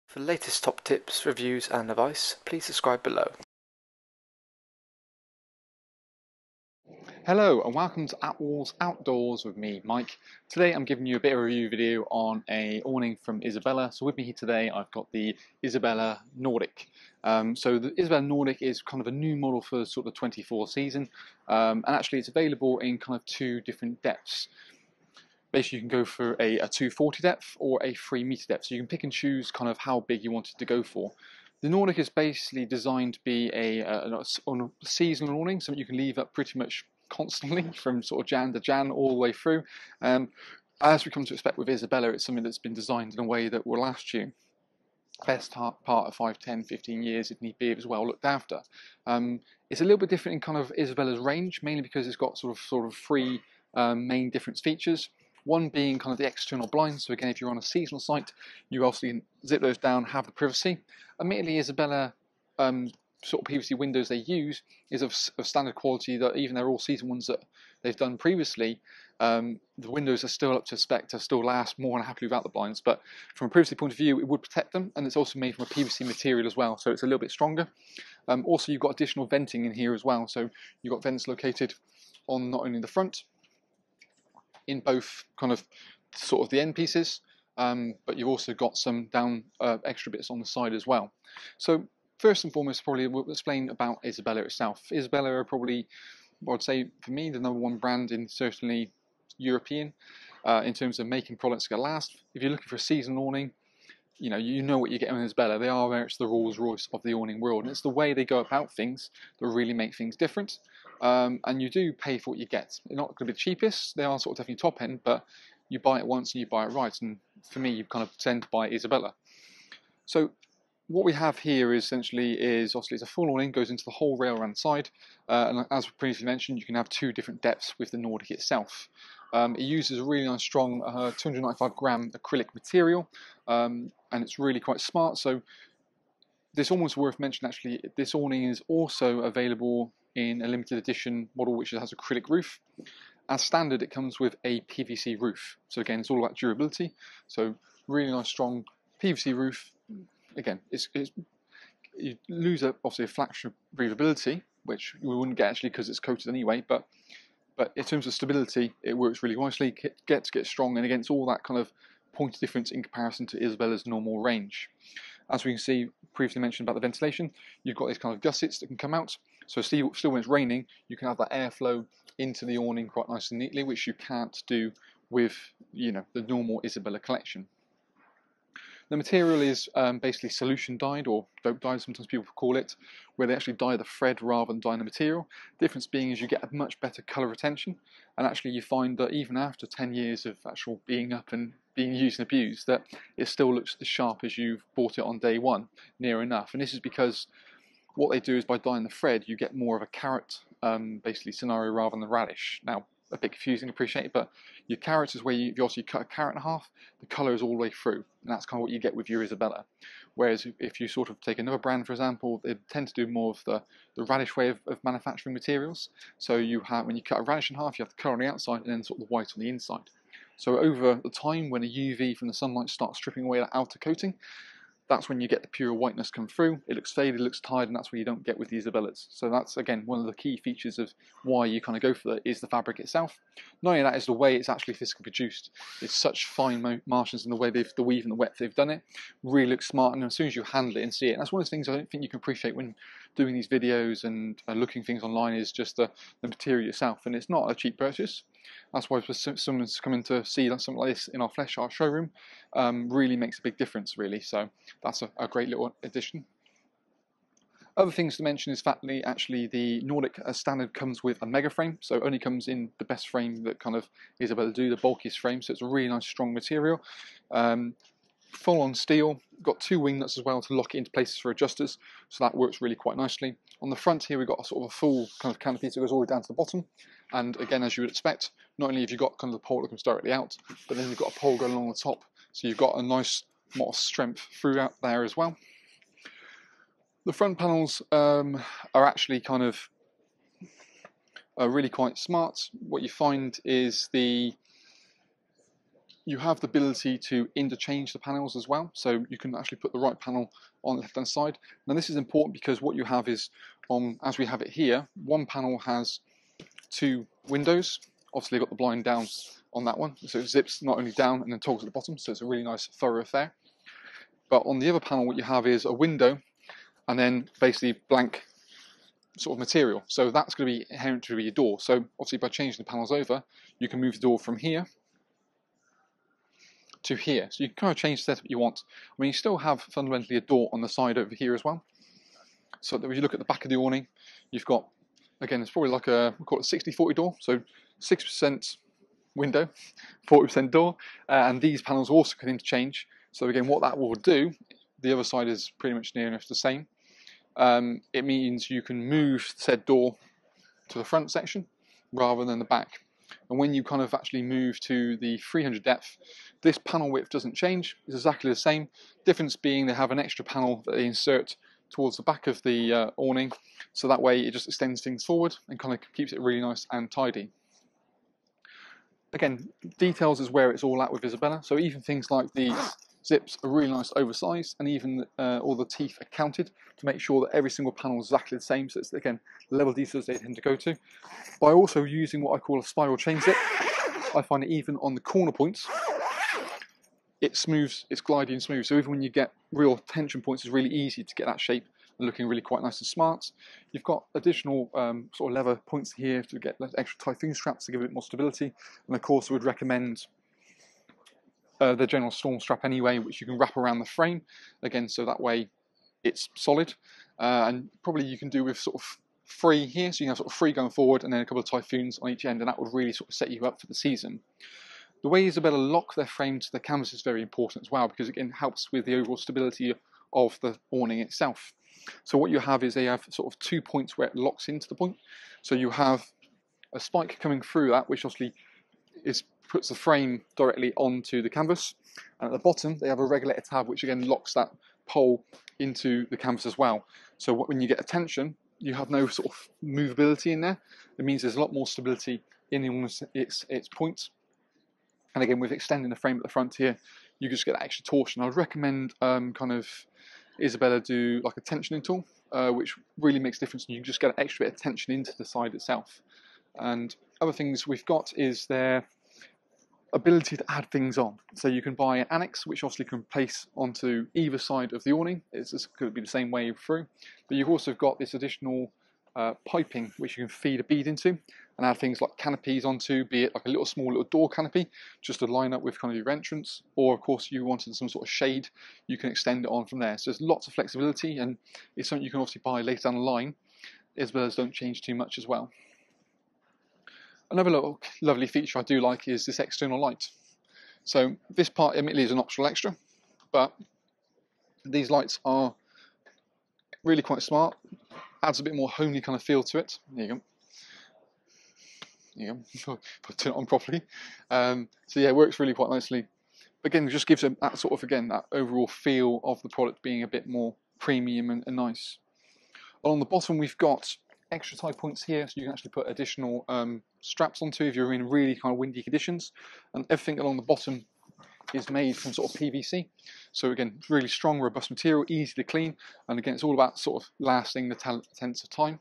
For the latest top tips, reviews and advice, please subscribe below. Hello and welcome to Attwoolls Outdoors with me, Mike. Today I'm giving you a bit of a review video on a awning from Isabella. So with me here today I've got the Isabella Nordic. So the Isabella Nordic is kind of a new model for sort of the 24 season, and actually it's available in kind of two different depths. Basically you can go for a 240 depth or a 3 meter depth, so you can pick and choose kind of how big you want it to go for. The Nordic is basically designed to be a seasonal awning, something you can leave up pretty much constantly from sort of Jan to Jan all the way through. As we come to expect with Isabella, it's something that's been designed in a way that will last you best part of 5, 10, 15 years if need be, if it's well looked after. It's a little bit different in kind of Isabella's range, mainly because it's got sort of three main difference features. One being kind of the external blinds. So again, if you're on a seasonal site, you obviously zip those down, have the privacy. Admittedly, Isabella sort of PVC windows they use is of standard quality, that even they're all season ones that they've done previously, the windows are still up to spec to still last more than happily without the blinds. But from a privacy point of view, it would protect them, and it's also made from a PVC material as well, so it's a little bit stronger. Also, you've got additional venting in here as well, so you've got vents located on not only the front, in both kind of sort of the end pieces, but you've also got some down extra bits on the side as well. So first and foremost, probably we'll explain about Isabella itself. Isabella are probably, I would say for me, the #1 brand in certainly European in terms of making products that last. If you're looking for a seasonal awning, you know what you're getting with Isabella. They are very much the Rolls Royce of the awning world, and it's the way they go about things that really make things different. And you do pay for what you get. They're not going to be the cheapest. They are sort of definitely top end, but you buy it once and you buy it right. And for me, you kind of tend to buy Isabella. So what we have here is obviously it's a full awning, goes into the whole rail around the side, and as previously mentioned, you can have two different depths with the Nordic itself. It uses a really nice strong 295 gram acrylic material, and it's really quite smart. So this almost worth mentioning actually, this awning is also available in a limited edition model which has acrylic roof. As standard, it comes with a PVC roof. So again, it's all about durability. So really nice strong PVC roof. Again, you lose obviously a fraction of breathability, which we wouldn't get actually because it's coated anyway, but in terms of stability, it works really nicely. Gets strong, and against all that kind of point of difference in comparison to Isabella's normal range. As we can see, previously mentioned about the ventilation, you've got these kind of gussets that can come out. So still when it's raining, you can have that airflow into the awning quite nice and neatly, which you can't do with the normal Isabella collection. The material is basically solution dyed, or dope dyed, sometimes people call it, where they actually dye the thread rather than dyeing the material. The difference being is you get a much better colour retention, and actually you find that even after 10 years of actual being up and being used and abused, that it still looks as sharp as you've bought it on day one, near enough. And this is because what they do is by dyeing the thread, you get more of a carrot basically scenario rather than the radish. Now, a bit confusing, appreciate it, but your carrots is where you obviously cut a carrot in half, the colour is all the way through, and that's kind of what you get with your Isabella. Whereas if you sort of take another brand, for example, they tend to do more of the radish way of manufacturing materials. So you have, when you cut a radish in half, you have the colour on the outside and then sort of the white on the inside. So over the time, when a UV from the sunlight starts stripping away that outer coating, that's when you get the pure whiteness come through. It looks faded, it looks tired, and that's what you don't get with the Isabellas. So that's, again, one of the key features of why you kind of go for that is the fabric itself. Not only that, is the way it's actually physically produced. It's such fine margins in the way the weave and the weft they've done it. Really looks smart, and as soon as you handle it and see it, and that's one of the things I don't think you can appreciate when doing these videos and looking things online, is just the material itself. And it's not a cheap purchase. That's why if someone's coming to see something like this in our Flesh Art showroom, really makes a big difference, really. So that's a great little addition. Other things to mention is actually the Nordic as standard comes with a mega frame, so it only comes in the best frame that kind of is able to do the bulkiest frame, so it's a really nice strong material. Full on steel, got two wing nuts as well to lock it into places for adjusters, so that works really quite nicely. On the front here we've got a sort of a full kind of canopy that goes all the way down to the bottom, and again, as you would expect, not only have you got kind of the pole that comes directly out, but then you've got a pole going along the top, so you've got a nice lot of strength throughout there as well. The front panels are actually kind of are really quite smart. What you find is you have the ability to interchange the panels as well, so you can actually put the right panel on the left hand side. Now this is important because what you have is, as we have it here, one panel has 2 windows. Obviously got the blind down on that one, so it zips not only down and then toggles at the bottom, so it's a really nice thorough affair. But on the other panel what you have is a window and then basically blank sort of material, so that's going to be inherent to be a door. So obviously by changing the panels over, you can move the door from here to here, so you can kind of change the setup you want. I mean, you still have fundamentally a door on the side over here as well, so that when you look at the back of the awning, you've got, again, it's probably like a, we'll call it 60-40 door, so 60% window, 40% door, and these panels also can interchange. So again, what that will do, the other side is pretty much near enough the same. It means you can move said door to the front section rather than the back. And when you kind of actually move to the 300 depth, this panel width doesn't change, it's exactly the same. Difference being they have an extra panel that they insert towards the back of the awning, so that way it just extends things forward and kind of keeps it really nice and tidy. Again, details is where it's all at with Isabella, so even things like these zips are really nice oversized, and even all the teeth are counted to make sure that every single panel is exactly the same, so it's, again, the level of details they tend to go to. By also using what I call a spiral chain zip, I find it even on the corner points, it smooths, it's gliding smooth, so even when you get real tension points, it's really easy to get that shape and looking really quite nice and smart. You've got additional sort of lever points here to get extra typhoon straps to give it more stability, and of course I would recommend the general storm strap anyway, which you can wrap around the frame, again, so that way it's solid. And probably you can do with sort of 3 here, so you can have sort of 3 going forward and then a couple of typhoons on each end, and that would really sort of set you up for the season. The way Isabella lock their frame to the canvas is very important as well, because again, helps with the overall stability of the awning itself. So what you have is they have sort of 2 points where it locks into the point. So you have a spike coming through that, which obviously puts the frame directly onto the canvas, and at the bottom they have a regulator tab which again locks that pole into the canvas as well. So when you get a tension, you have no sort of movability in there. It means there's a lot more stability in its point. And again, with extending the frame at the front here, you just get that extra torsion. I would recommend kind of Isabella do like a tensioning tool, which really makes a difference, and you just get an extra bit of tension into the side itself. And other things we've got is their ability to add things on. So you can buy an annex, which obviously can place onto either side of the awning. It's just going to be the same way through. But you've also got this additional piping which you can feed a bead into and add things like canopies onto, be it like a small little door canopy just to line up with kind of your entrance, or of course you wanted some sort of shade, you can extend it on from there. So there's lots of flexibility, and it's something you can obviously buy later down the line. Isabellas don't change too much as well. Another little lovely feature I do like is this external light. So this part admittedly is an optional extra, but these lights are really quite smart. Adds a bit more homely kind of feel to it. There you go. There you go. If I turn it on properly. So yeah, it works really quite nicely. But again, it just gives them that sort of, again, that overall feel of the product being a bit more premium and nice. Along the bottom we've got extra tie points here, so you can actually put additional straps onto if you're in really kind of windy conditions, and everything along the bottom is made from sort of PVC. So again, really strong, robust material, easy to clean, and again, it's all about sort of lasting the tents of time.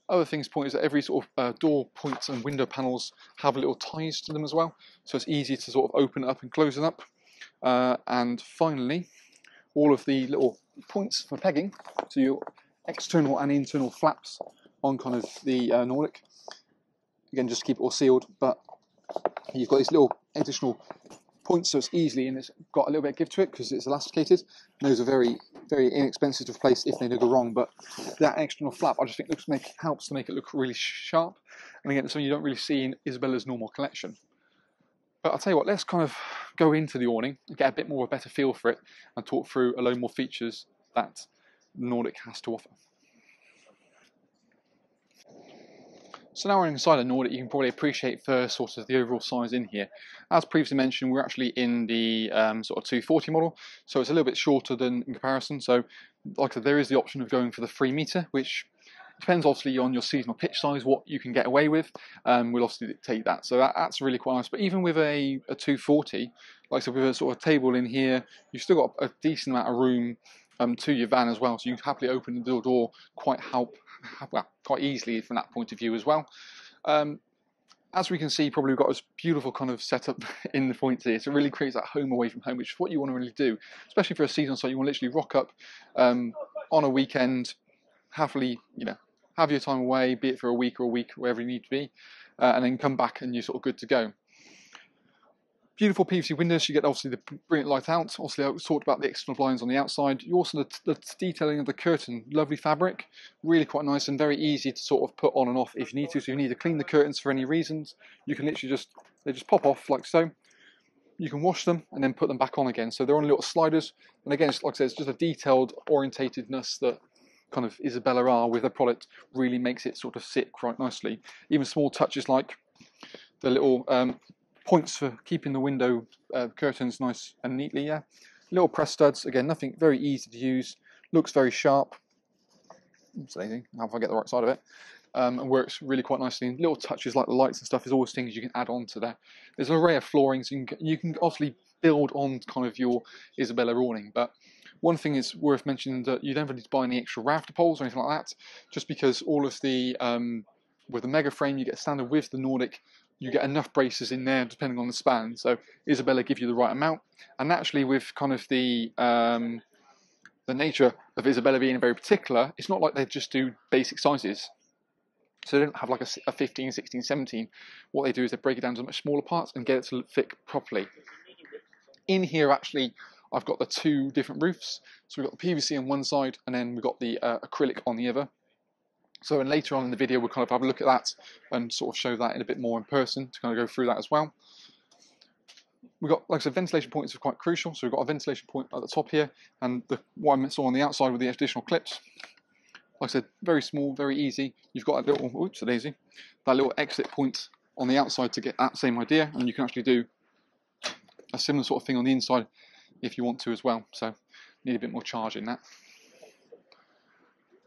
Other things point is that every sort of door points and window panels have little ties to them as well, so it's easy to sort of open it up and close it up. And finally, all of the little points for pegging, so your external and internal flaps on kind of the Nordic, again just to keep it all sealed, but you've got these little additional points, so it's easily, and it's got a little bit of give to it because it's elasticated. And those are very, very inexpensive to replace if they do go wrong, but that external flap I just think helps to make it look really sharp, and again it's something you don't really see in Isabella's normal collection. But I'll tell you what, let's kind of go into the awning and get a bit more of a better feel for it and talk through a load more features that Nordic has to offer. So now we're inside a Nordic, you can probably appreciate first sort of the overall size in here. As previously mentioned, we're actually in the sort of 240 model, so it's a little bit shorter than in comparison. So like I said, there is the option of going for the 3 metre, which Depends obviously on your seasonal pitch size, what you can get away with. We'll obviously dictate that. So that's really quite nice. But even with a 240, like I said, with a sort of table in here, you've still got a decent amount of room to your van as well. So you can happily open the door quite easily from that point of view as well. As we can see, probably we've got this beautiful kind of setup in the points here. So it really creates that home away from home, which is what you want to really do, especially for a seasonal site. You want to literally rock up on a weekend, happily, have your time away, be it for a week, wherever you need to be, and then come back and you're sort of good to go. Beautiful PVC windows. You get obviously the brilliant light out. Obviously, I talked about the external blinds on the outside. You also the detailing of the curtain, lovely fabric, really quite nice and very easy to sort of put on and off if you need to. So if you need to clean the curtains for any reasons, you can literally they just pop off like so. You can wash them and then put them back on again. So they're on little sliders. And again, like I said, it's just a detailed orientatedness that kind of Isabella are with the product really makes it sort of sit quite nicely. Even small touches like the little points for keeping the window curtains nice and neatly, yeah. Little press studs, again, nothing, very easy to use, looks very sharp. Oops, lazy, how if I get the right side of it. And works really quite nicely. And little touches like the lights and stuff is always things you can add on to there. There's an array of flooring, so you can obviously build on kind of your Isabella awning, but one thing is worth mentioning that you don't need to buy any extra rafter poles or anything like that, just because all of the, with the mega frame you get standard with the Nordic, you get enough braces in there depending on the span. So Isabella give you the right amount, and naturally with kind of the nature of Isabella being very particular, it's not like they just do basic sizes. So they don't have like a 15, 16, 17. What they do is they break it down to much smaller parts and get it to fit properly. In here actually, I've got the two different roofs. So we've got the PVC on one side and then we've got the acrylic on the other. So and later on in the video we'll kind of have a look at that and sort of show that in a bit more in person to kind of go through that as well. We've got, like I said, ventilation points are quite crucial. So we've got a ventilation point at the top here and what I saw on the outside with the additional clips. Like I said, very small, very easy. You've got a little, oops, a daisy, that little exit point on the outside to get that same idea, and you can actually do a similar sort of thing on the inside if you want to as well. So need a bit more charge in that.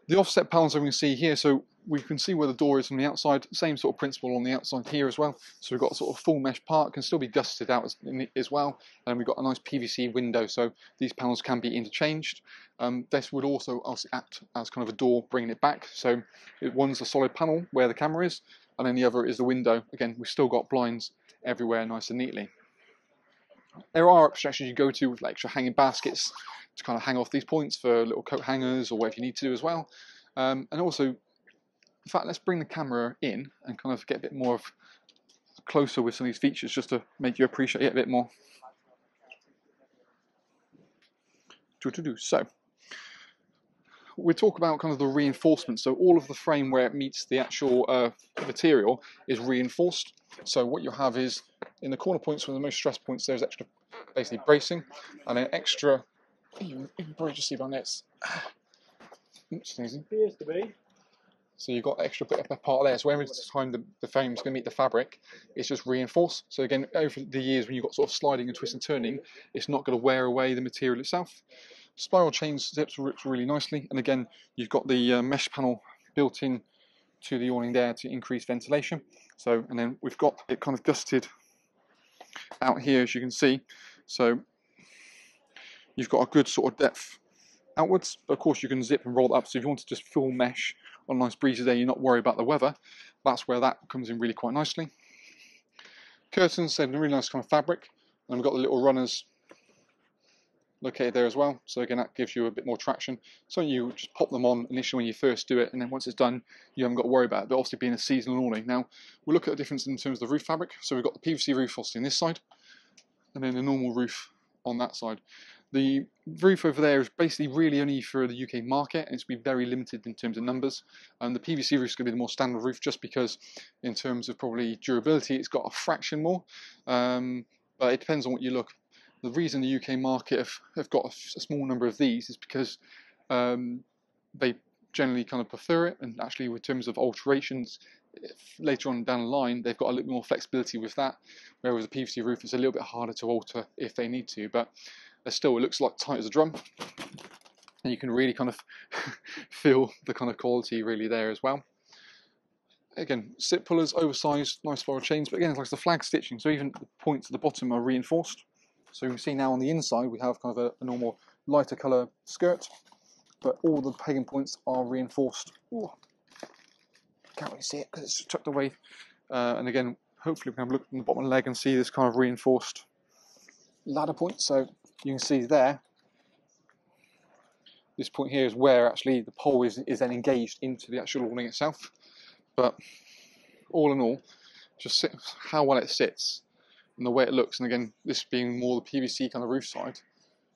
The offset panels that we can see here, so we can see where the door is from the outside, same sort of principle on the outside here as well. So we've got a sort of full mesh part, can still be gusseted out as well, and we've got a nice PVC window, so these panels can be interchanged. This would also act as kind of a door, bringing it back. So one's a solid panel where the camera is, and then the other is the window. Again, we've still got blinds everywhere nice and neatly. There are abstractions you go to with like extra hanging baskets to kind of hang off these points for little coat hangers or whatever you need to do as well. And also, in fact, let's bring the camera in and kind of get a bit more of closer with some of these features just to make you appreciate it a bit more. So, we talk about kind of the reinforcement. So all of the frame where it meets the actual material is reinforced. So what you have is in the corner points where the most stress points, there's extra basically bracing, and then extra. You can probably just see my nets. Appears to be. So you've got extra bit of a part there. So every time the frame is going to meet the fabric, it's just reinforced. So again, over the years when you've got sort of sliding and twist and turning, it's not going to wear away the material itself. Spiral chain zips works really nicely, and again, you've got the mesh panel built in to the awning there to increase ventilation. So, and then we've got it kind of gusseted out here, as you can see. So you've got a good sort of depth outwards, but of course you can zip and roll it up. So if you want to just full mesh on nice breezes there, you're not worried about the weather. That's where that comes in really quite nicely. Curtains, they're really nice kind of fabric, and we've got the little runners located there as well. So again, that gives you a bit more traction. So you just pop them on initially when you first do it, and then once it's done, you haven't got to worry about it. But obviously being a seasonal awning. Now, we'll look at the difference in terms of the roof fabric. So we've got the PVC roof obviously on this side, and then the normal roof on that side. The roof over there is basically really only for the UK market, and it's going to be very limited in terms of numbers. And the PVC roof is going to be the more standard roof, just because in terms of probably durability, it's got a fraction more. But it depends on what you look. The reason the UK market have got a small number of these is because they generally kind of prefer it, and actually in terms of alterations later on down the line, they've got a little bit more flexibility with that, whereas the PVC roof is a little bit harder to alter if they need to, but still it looks like tight as a drum. and you can really kind of feel the kind of quality really there as well. Again, sit pullers, oversized, nice floral chains, but again, it's like the flag stitching, so even the points at the bottom are reinforced. So you can see now on the inside we have kind of a normal lighter colour skirt, but all the pegging points are reinforced. Ooh, can't really see it because it's tucked away. And again, hopefully we can have a look at the bottom of the leg and see this kind of reinforced ladder point. So you can see there, this point here is where actually the pole is then engaged into the actual awning itself. But all in all, just how well it sits and the way it looks, and again, this being more the PVC kind of roof side,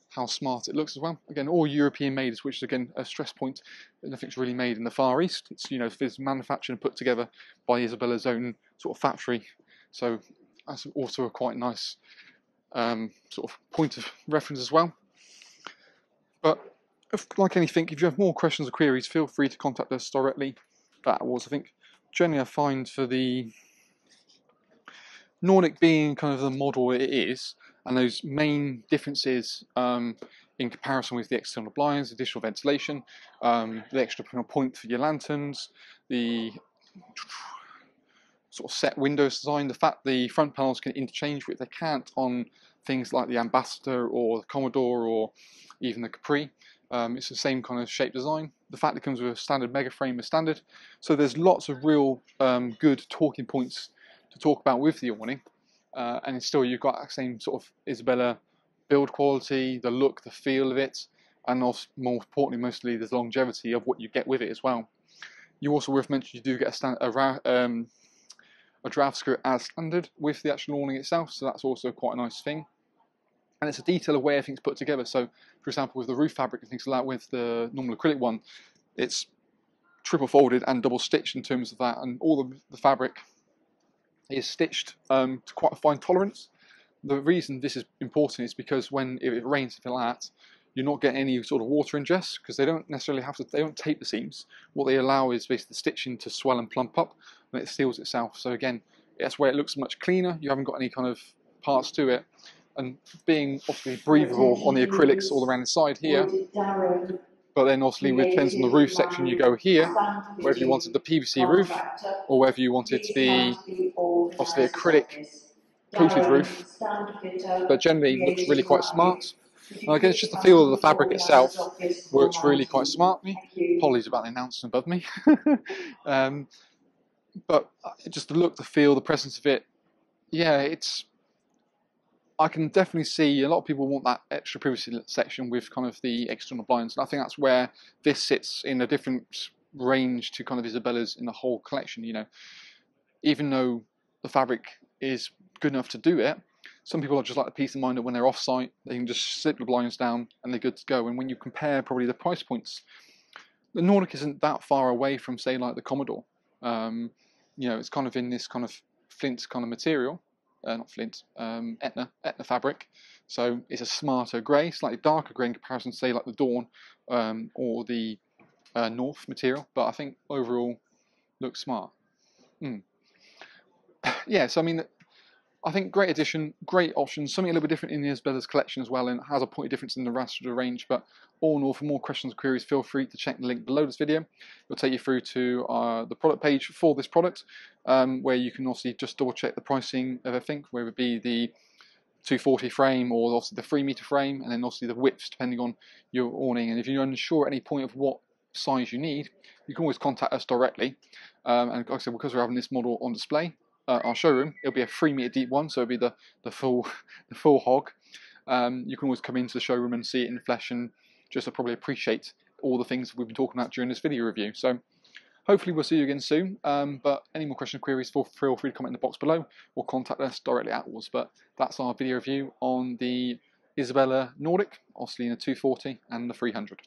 how smart it looks as well. Again, all European made, which is again a stress point. Nothing's really made in the Far East. It's, you know, it's manufactured and put together by Isabella's own sort of factory. So that's also a quite nice sort of point of reference as well. But like anything, if you have more questions or queries, feel free to contact us directly at Attwoolls. I think generally I find for the Nordic being kind of the model it is, and those main differences in comparison with the external blinds, additional ventilation, the extra point for your lanterns, the sort of set windows design, the fact the front panels can interchange, which they can't on things like the Ambassador or the Commodore or even the Capri. It's the same kind of shape design. The fact it comes with a standard mega frame is standard. So there's lots of real good talking points to talk about with the awning. And still you've got that same sort of Isabella build quality, the look, the feel of it, and also, more importantly, mostly the longevity of what you get with it as well. You also worth mentioning you do get a draft skirt as standard with the actual awning itself, so that's also quite a nice thing. And it's a detail of where everything's put together. So, for example, with the roof fabric and things like that, with the normal acrylic one, it's triple folded and double stitched in terms of that, and all the fabric is stitched to quite a fine tolerance. The reason this is important is because if it rains something like that, you're not getting any sort of water ingress, because they don't necessarily have to, they don't tape the seams. What they allow is basically the stitching to swell and plump up, and it seals itself. So again, that's where it looks much cleaner. You haven't got any kind of parts to it, and being obviously breathable on the acrylics all around the side here. But then obviously it depends on the roof section you go here, whether you wanted the PVC roof or whether you wanted the obviously acrylic coated roof. But generally it looks really quite smart. And again, it's just the feel of the fabric itself works really quite smartly. Polly's about to announce above me. But just the look, the feel, the presence of it, yeah, I can definitely see a lot of people want that extra privacy section with kind of the external blinds, and I think that's where this sits in a different range to kind of Isabella's in the whole collection. You know, even though the fabric is good enough to do it, some people are just like the peace of mind that when they're off-site, they can just slip the blinds down and they're good to go. And when you compare probably the price points, the Nordic isn't that far away from, say, like the Commodore. You know, it's kind of in this kind of flint kind of material. Not flint, Etna fabric. So it's a smarter grey, slightly darker grey in comparison to, say, like the Dawn or the North material. But I think overall looks smart. Yeah, so I mean, I think great addition, great options, something a little bit different in the Isabella's collection as well, and has a point of difference in the rest of the range. But all in all, for more questions or queries, feel free to check the link below this video. It'll take you through to the product page for this product, where you can also just double check the pricing of everything, whether it be the 240 frame or also the 3-meter frame, and then also the widths depending on your awning. And if you're unsure at any point of what size you need, you can always contact us directly. And like I said, because we're having this model on display, our showroom, it'll be a 3-meter deep one, so it'll be the full hog. You can always come into the showroom and see it in flesh, and just to probably appreciate all the things we've been talking about during this video review. So hopefully we'll see you again soon. But any more questions or queries, feel free to comment in the box below or contact us directly at Attwoolls. But that's our video review on the Isabella Nordic, obviously in the 240 and the 300.